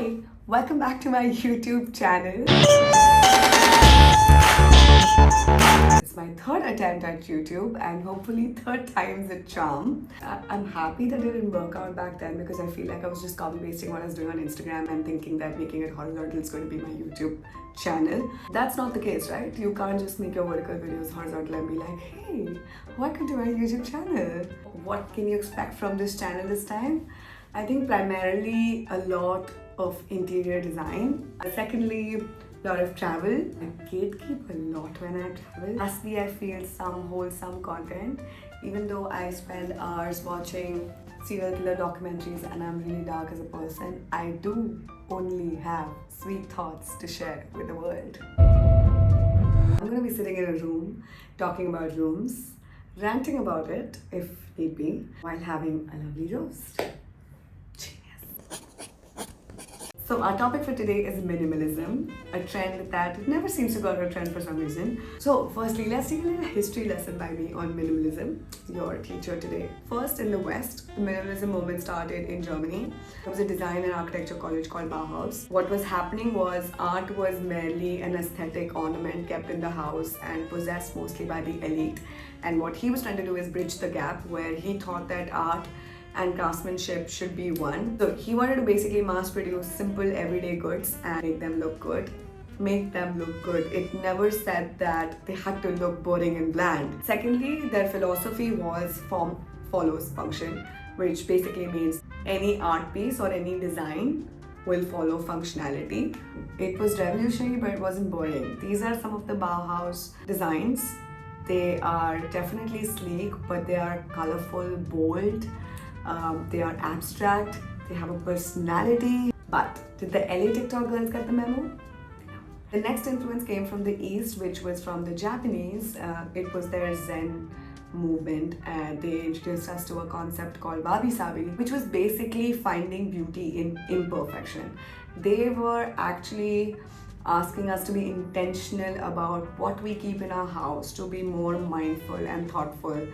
Hi, welcome back to my YouTube channel. It's my third attempt at YouTube and hopefully third time's a charm. I'm happy that it didn't work out back then because I feel like I was just copy pasting what I was doing on Instagram and thinking that making it horizontal is going to be my YouTube channel. That's not the case, right? You can't just make your vertical videos horizontal and be like, hey, welcome to my YouTube channel. What can you expect from this channel this time? I think primarily a lot of interior design. Secondly, a lot of travel. I gatekeep a lot when I travel. Lastly, I feel some wholesome content. Even though I spend hours watching serial killer documentaries and I'm really dark as a person, I do only have sweet thoughts to share with the world. I'm going to be sitting in a room, talking about rooms, ranting about it if need be, while having a lovely roast. So our topic for today is minimalism, a trend that never seems to go out of trend for some reason. So firstly, let's take a little history lesson by me on minimalism, your teacher today. First, in the West, the minimalism movement started in Germany. There was a design and architecture college called Bauhaus. What was happening was art was merely an aesthetic ornament kept in the house and possessed mostly by the elite. And what he was trying to do is bridge the gap where he thought that art and craftsmanship should be one. So he wanted to basically mass produce simple everyday goods and make them look good. It never said that they had to look boring and bland. Secondly, their philosophy was form follows function, which basically means any art piece or any design will follow functionality. It was revolutionary, but it wasn't boring. These are some of the Bauhaus designs. They are definitely sleek, but they are colorful, bold. They are abstract, they have a personality. But did the LA TikTok girls get the memo? No. The next influence came from the East, which was from the Japanese. It was their Zen movement, and they introduced us to a concept called wabi-sabi, which was basically finding beauty in imperfection. They were actually asking us to be intentional about what we keep in our house, to be more mindful and thoughtful.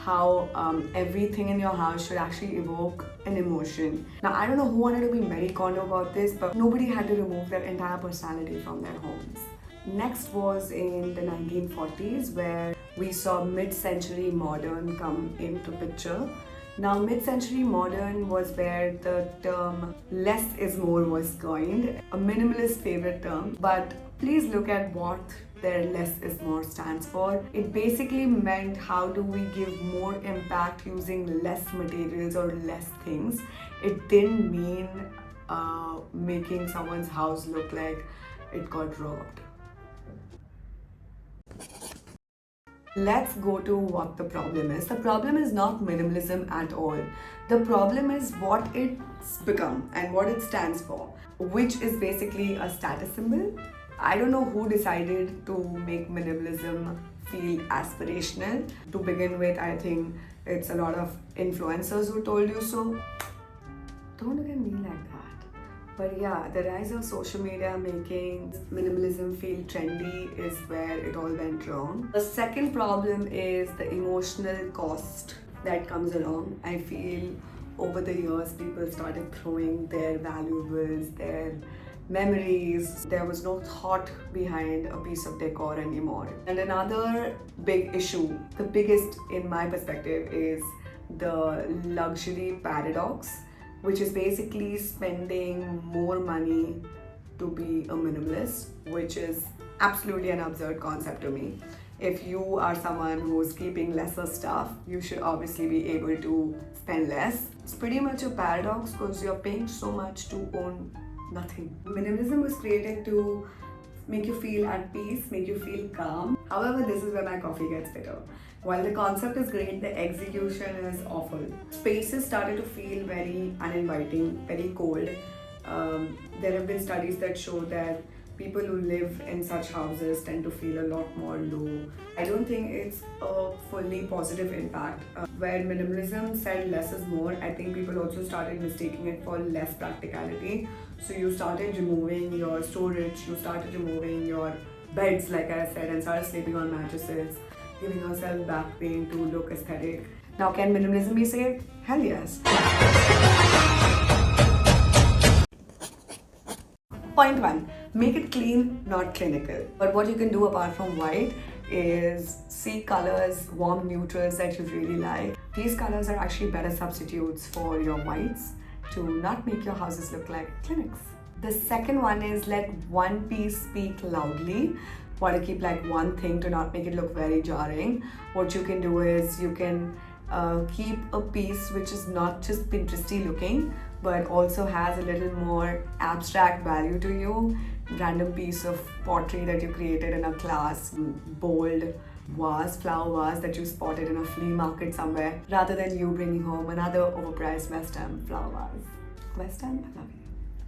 How everything in your house should actually evoke an emotion. Now, I don't know who wanted to be Marie Kondo about this, but nobody had to remove their entire personality from their homes. Next was in the 1940s, where we saw mid-century modern come into picture. Now, mid-century modern was where the term less is more was coined, a minimalist favorite term, but please look at what their less is more stands for. It basically meant how do we give more impact using less materials or less things. It didn't mean making someone's house look like it got robbed. Let's go to what the problem is. The problem is not minimalism at all. The problem is what it's become and what it stands for, which is basically a status symbol. I don't know who decided to make minimalism feel aspirational. To begin with, I think it's a lot of influencers who told you so. Don't look at me like that. But yeah, the rise of social media making minimalism feel trendy is where it all went wrong. The second problem is the emotional cost that comes along. I feel over the years, people started throwing their valuables, their memories. There was no thought behind a piece of decor anymore. And another big issue, the biggest in my perspective, is the luxury paradox, which is basically spending more money to be a minimalist, which is absolutely an absurd concept to me. If you are someone who's keeping lesser stuff, you should obviously be able to spend less. It's pretty much a paradox because you're paying so much to own nothing. Minimalism was created to make you feel at peace, make you feel calm. However, this is where my coffee gets bitter. While the concept is great, the execution is awful. Spaces started to feel very uninviting, very cold. There have been studies that show that people who live in such houses tend to feel a lot more low. I don't think it's a fully positive impact. Where minimalism said less is more, I think people also started mistaking it for less practicality. So you started removing your storage, you started removing your beds, like I said, and started sleeping on mattresses, giving yourself back pain to look aesthetic. Now, can minimalism be saved? Hell yes. Point one, make it clean, not clinical. But what you can do apart from white is see colors, warm neutrals that you really like. These colors are actually better substitutes for your whites to not make your houses look like clinics. The second one is let one piece speak loudly. Want to keep like one thing to not make it look very jarring. What you can do is you can keep a piece which is not just Pinteresty looking but also has a little more abstract value to you. Random piece of pottery that you created in a class, bold vase, flower vase that you spotted in a flea market somewhere, rather than you bringing home another overpriced West Ham flower vase. West Ham, I love you.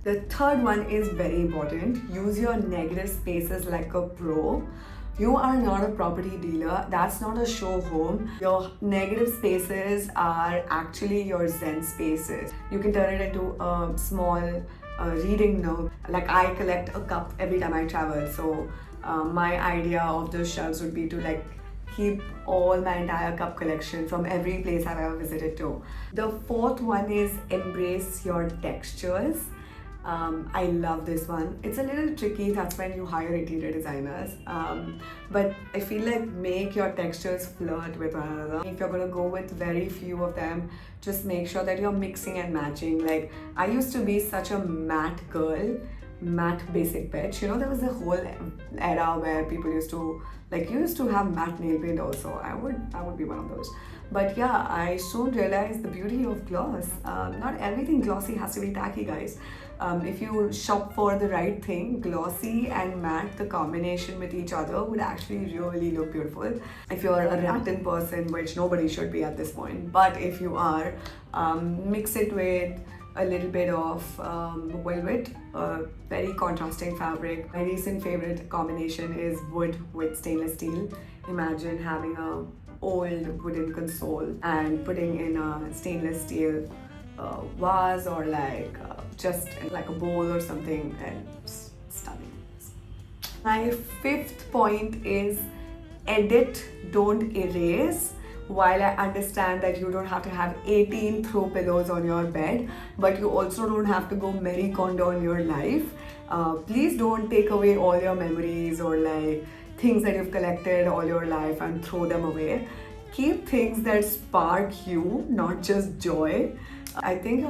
The third one is very important. Use your negative spaces like a pro. You are not a property dealer. That's not a show home. Your negative spaces are actually your Zen spaces. You can turn it into a small reading nook. Like I collect a cup every time I travel. So my idea of those shelves would be to like keep all my entire cup collection from every place I've ever visited to. The fourth one is embrace your textures. I love this one. It's a little tricky, that's when you hire interior designers. But I feel like make your textures flirt with one another. If you're gonna go with very few of them, just make sure that you're mixing and matching. Like I used to be such a matte girl, matte basic bitch. You know, there was a whole era where people used to have matte nail paint also. I would be one of those. But yeah, I soon realized the beauty of gloss. Not everything glossy has to be tacky, guys. If you shop for the right thing, glossy and matte, the combination with each other would actually really look beautiful. If you're a rattan person, which nobody should be at this point, but if you are, mix it with a little bit of velvet, very contrasting fabric. My recent favorite combination is wood with stainless steel. Imagine having a old wooden console and putting in a stainless steel vase or like just like a bowl or something, and stunning. My fifth point is edit, don't erase. While I understand that you don't have to have 18 throw pillows on your bed, but you also don't have to go Marie Kondo in your life. Please don't take away all your memories or like things that you've collected all your life and throw them away. Keep things that spark you, not just joy. I think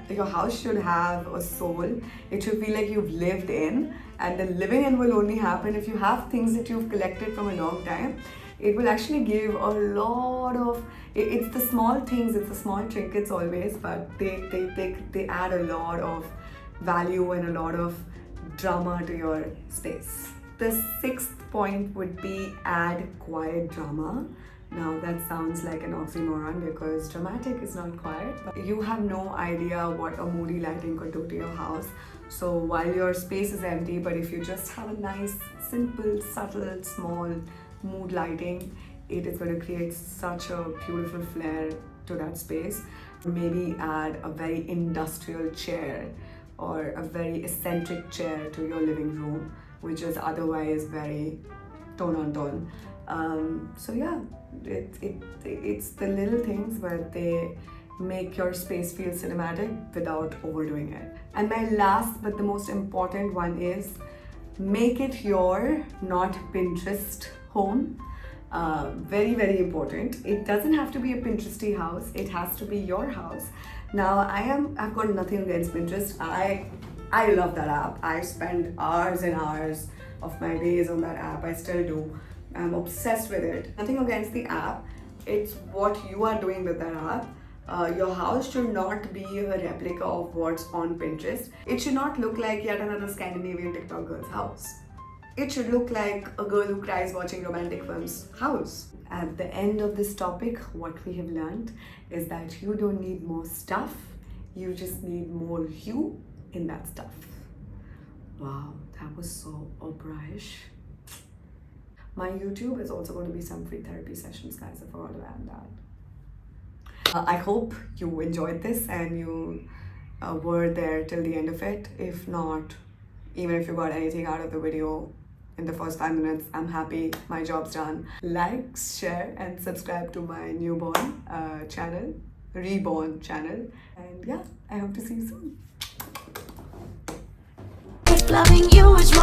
your house should have a soul. It should feel like you've lived in, and the living in will only happen if you have things that you've collected from a long time. It will actually give a lot of, it's the small things, it's the small trinkets always, but they add a lot of value and a lot of drama to your space. The sixth point would be add quiet drama. Now that sounds like an oxymoron because dramatic is not quiet, but you have no idea what a moody lighting could do to your house. So while your space is empty, but if you just have a nice, simple, subtle, small mood lighting, it is going to create such a beautiful flair to that space. Maybe add a very industrial chair or a very eccentric chair to your living room, which is otherwise very tone on tone. So yeah, it's the little things where they make your space feel cinematic without overdoing it. And my last but the most important one is make it your, not Pinterest home. Very, very important. It doesn't have to be a Pinteresty house. It has to be your house. Now I've got nothing against Pinterest. I love that app. I spend hours and hours of my days on that app. I still do. I'm obsessed with it. Nothing against the app. It's what you are doing with that app. Your house should not be a replica of what's on Pinterest. It should not look like yet another Scandinavian TikTok girl's house. It should look like a girl who cries watching romantic films house. At the end of this topic, what we have learned is that you don't need more stuff. You just need more you in that stuff. Wow, that was so Oprah-ish. My YouTube is also going to be some free therapy sessions, guys. I forgot to add that. I hope you enjoyed this and you were there till the end of it. If not, even if you got anything out of the video in the first 5 minutes, I'm happy. My job's done. Like, share, and subscribe to my newborn channel, reborn channel. And yeah, I hope to see you soon. Loving you is